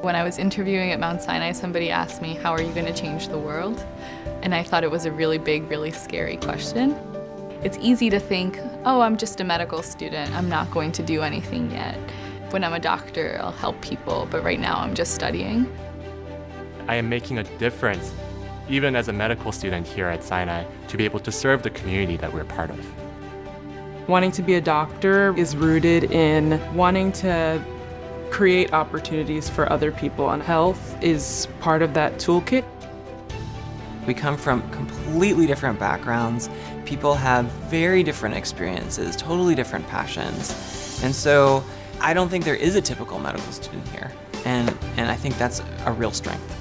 When I was interviewing at Mount Sinai, somebody asked me, how are you going to change the world? And I thought it was a really big, really scary question. It's easy to think, oh, I'm just a medical student. I'm not going to do anything yet. When I'm a doctor, I'll help people, but right now I'm just studying. I am making a difference, even as a medical student here at Sinai, to be able to serve the community that we're part of. Wanting to be a doctor is rooted in wanting to create opportunities for other people, and health is part of that toolkit. We come from completely different backgrounds. People have very different experiences, totally different passions. And so I don't think there is a typical medical student here. And I think that's a real strength.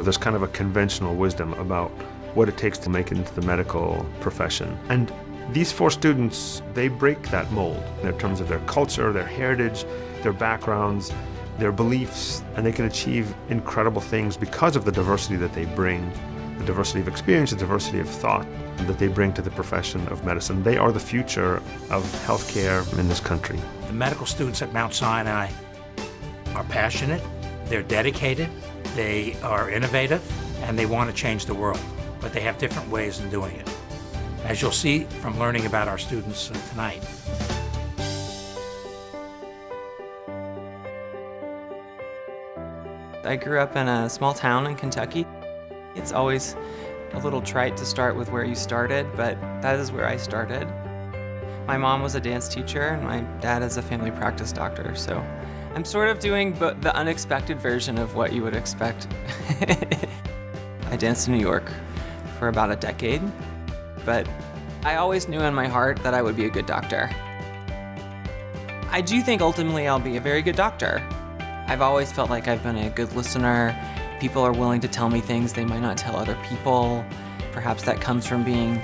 There's kind of a conventional wisdom about what it takes to make it into the medical profession. And these 4 students, they break that mold in terms of their culture, their heritage, their backgrounds, their beliefs, and they can achieve incredible things because of the diversity that they bring, the diversity of experience, the diversity of thought that they bring to the profession of medicine. They are the future of healthcare in this country. The medical students at Mount Sinai are passionate, they're dedicated, they are innovative, and they want to change the world, but they have different ways of doing it, as you'll see from learning about our students tonight. I grew up in a small town in Kentucky. It's always a little trite to start with where you started, but that is where I started. My mom was a dance teacher, and my dad is a family practice doctor, so I'm sort of doing the unexpected version of what you would expect. I danced in New York for about a decade, but I always knew in my heart that I would be a good doctor. I do think ultimately I'll be a very good doctor. I've always felt like I've been a good listener. People are willing to tell me things they might not tell other people. Perhaps that comes from being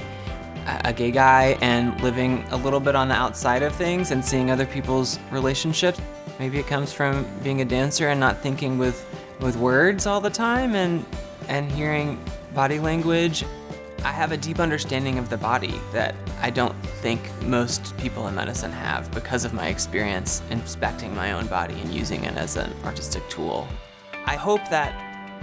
a gay guy and living a little bit on the outside of things and seeing other people's relationships. Maybe it comes from being a dancer and not thinking with words all the time and hearing body language. I have a deep understanding of the body that I don't think most people in medicine have because of my experience inspecting my own body and using it as an artistic tool. I hope that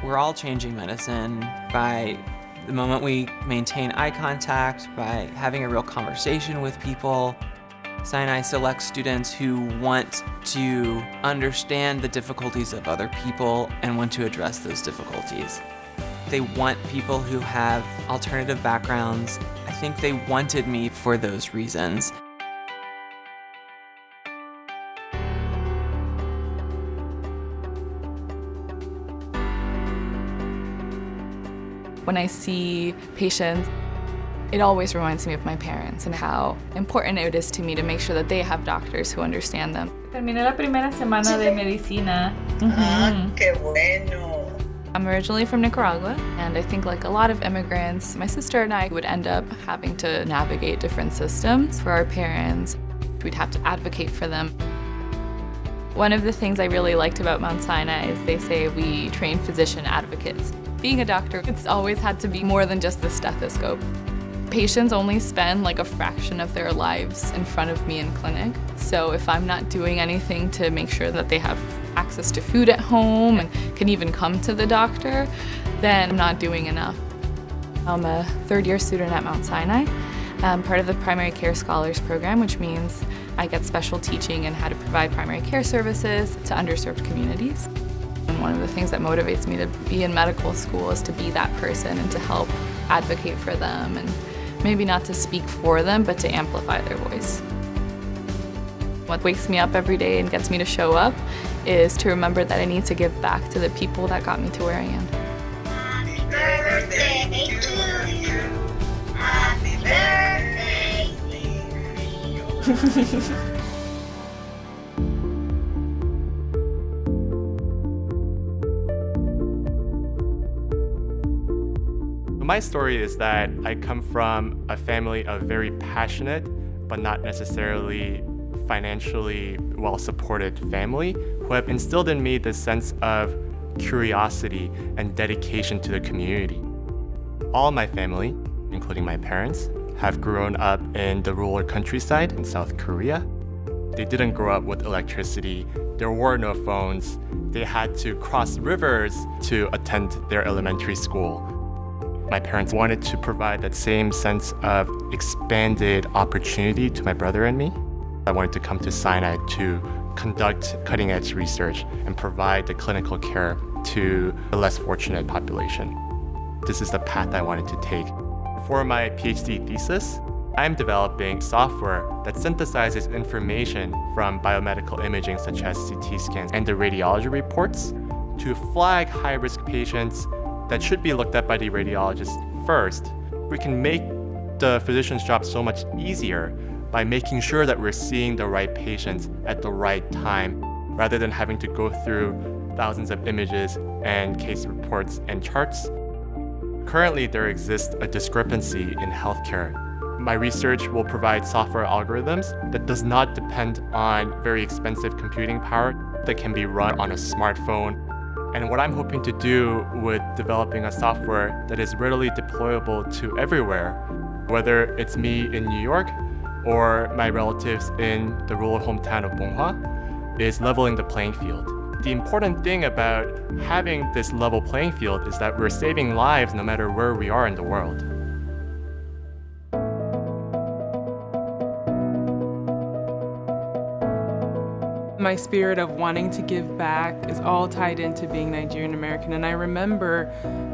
we're all changing medicine by the moment we maintain eye contact, by having a real conversation with people. Sinai selects students who want to understand the difficulties of other people and want to address those difficulties. They want people who have alternative backgrounds. I think they wanted me for those reasons. When I see patients, it always reminds me of my parents and how important it is to me to make sure that they have doctors who understand them. Terminé la primera semana de medicina. Qué bueno. I'm originally from Nicaragua, and I think like a lot of immigrants, my sister and I would end up having to navigate different systems for our parents. We'd have to advocate for them. One of the things I really liked about Mount Sinai is they say we train physician advocates. Being a doctor, it's always had to be more than just the stethoscope. Patients only spend like a fraction of their lives in front of me in clinic. So if I'm not doing anything to make sure that they have access to food at home and can even come to the doctor, then I'm not doing enough. I'm a third-year student at Mount Sinai. I'm part of the Primary Care Scholars Program, which means I get special teaching in how to provide primary care services to underserved communities. And one of the things that motivates me to be in medical school is to be that person and to help advocate for them, and maybe not to speak for them, but to amplify their voice. What wakes me up every day and gets me to show up is to remember that I need to give back to the people that got me to where I am. Happy birthday to you. Happy birthday, dear. My story is that I come from a family of very passionate, but not necessarily financially well-supported family, who have instilled in me this sense of curiosity and dedication to the community. All my family, including my parents, have grown up in the rural countryside in South Korea. They didn't grow up with electricity. There were no phones. They had to cross rivers to attend their elementary school. My parents wanted to provide that same sense of expanded opportunity to my brother and me. I wanted to come to Sinai to conduct cutting-edge research and provide the clinical care to the less fortunate population. This is the path I wanted to take. For my PhD thesis, I'm developing software that synthesizes information from biomedical imaging such as CT scans and the radiology reports to flag high-risk patients that should be looked at by the radiologist first. We can make the physician's job so much easier by making sure that we're seeing the right patients at the right time, rather than having to go through thousands of images and case reports and charts. Currently, there exists a discrepancy in healthcare. My research will provide software algorithms that does not depend on very expensive computing power that can be run on a smartphone. And what I'm hoping to do with developing a software that is readily deployable to everywhere, whether it's me in New York or my relatives in the rural hometown of Bonghwa, is leveling the playing field. The important thing about having this level playing field is that we're saving lives no matter where we are in the world. My spirit of wanting to give back is all tied into being Nigerian American. And I remember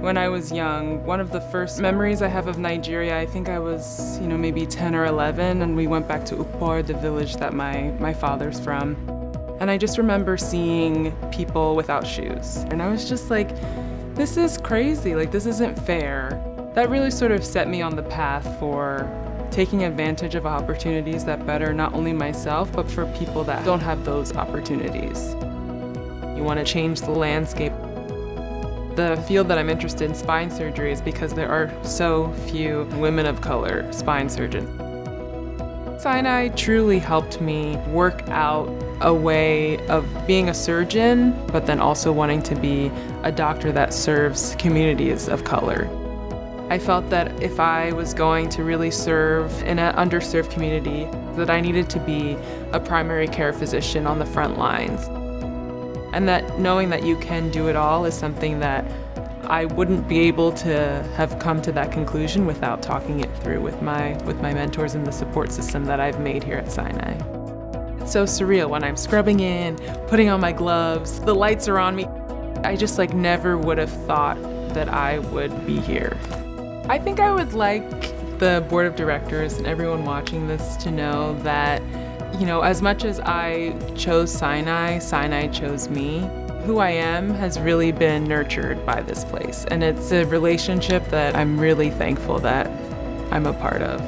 when I was young, one of the first memories I have of Nigeria, I think I was, maybe 10 or 11, and we went back to Ukpor, the village that my father's from. And I just remember seeing people without shoes. And I was just like, this is crazy, this isn't fair. That really sort of set me on the path for taking advantage of opportunities that better not only myself, but for people that don't have those opportunities. You want to change the landscape. The field that I'm interested in, spine surgery, is because there are so few women of color spine surgeons. Sinai truly helped me work out a way of being a surgeon, but then also wanting to be a doctor that serves communities of color. I felt that if I was going to really serve in an underserved community, that I needed to be a primary care physician on the front lines. And that knowing that you can do it all is something that I wouldn't be able to have come to that conclusion without talking it through with my mentors and the support system that I've made here at Sinai. It's so surreal when I'm scrubbing in, putting on my gloves, the lights are on me. I just never would have thought that I would be here. I think I would like the board of directors and everyone watching this to know that, as much as I chose Sinai, Sinai chose me. Who I am has really been nurtured by this place, and it's a relationship that I'm really thankful that I'm a part of.